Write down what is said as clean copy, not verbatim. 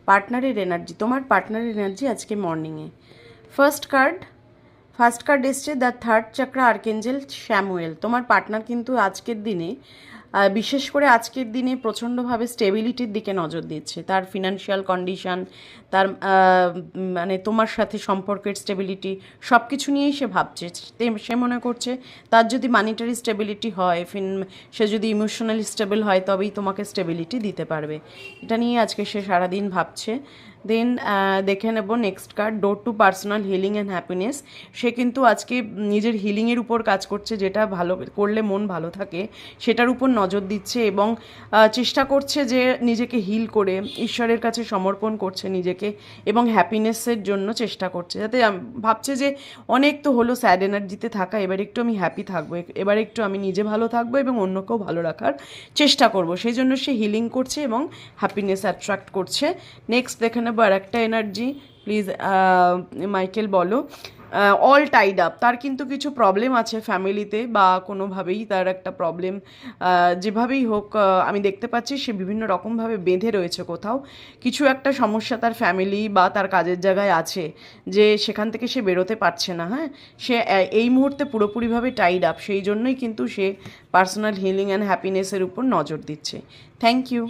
পার্টনারের এনার্জি, তোমার পার্টনারের এনার্জি আজকে মর্নিংয়ে। ফার্স্ট কার্ড এসছে দ্য থার্ড চাক্রা আর্কেঞ্জেল স্যামুয়েল। তোমার পার্টনার কিন্তু আজকের দিনে বিশেষ করে আজকের দিনে প্রচণ্ডভাবে স্টেবিলিটির দিকে নজর দিচ্ছে। তার ফিনান্সিয়াল কন্ডিশন, তার মানে তোমার সাথে সম্পর্কের স্টেবিলিটি, সব কিছু নিয়েই সে ভাবছে। সে মনে করছে তার যদি মানিটারি স্টেবিলিটি হয়, সে যদি ইমোশনালি স্টেবল হয়, তবেই তোমাকে স্টেবিলিটি দিতে পারবে। এটা নিয়ে আজকে সে সারাদিন ভাবছে। দেন দেখে নেব next card, door to personal healing and happiness. সে কিন্তু আজকে নিজের হিলিংয়ের উপর কাজ করছে, যেটা ভালো করলে মন ভালো থাকে সেটার উপর নজর দিচ্ছে এবং চেষ্টা করছে যে নিজেকে হিল করে ঈশ্বরের কাছে সমর্পণ করছে নিজেকে এবং হ্যাপিনেসের জন্য চেষ্টা করছে। যাতে ভাবছে যে অনেক তো হলো স্যাড এনার্জিতে থাকা, এবার একটু আমি হ্যাপি থাকবো, এবার একটু আমি নিজে ভালো থাকবো এবং অন্যকেও ভালো রাখার চেষ্টা করব। সেই জন্য সে হিলিং করছে এবং হ্যাপিনেস অ্যাট্রাক্ট করছে। নেক্সট দেখে নেবো আর একটা এনার্জি। প্লিজ মাইকেল বলো। অল টাইড আপ, তার কিন্তু কিছু প্রবলেম আছে ফ্যামিলিতে বা কোনোভাবেই তার একটা প্রবলেম, যেভাবেই হোক আমি দেখতে পাচ্ছি সে বিভিন্ন রকমভাবে বেঁধে রয়েছে কোথাও। কিছু একটা সমস্যা তার ফ্যামিলি বা তার কাজের জায়গায় আছে, যে সেখান থেকে সে বেরোতে পারছে না। হ্যাঁ, সে এই মুহূর্তে পুরোপুরিভাবে টাইড আপ, সেই জন্যই কিন্তু সে পার্সোনাল হিলিং অ্যান্ড হ্যাপিনেসের উপর নজর দিচ্ছে। Thank you.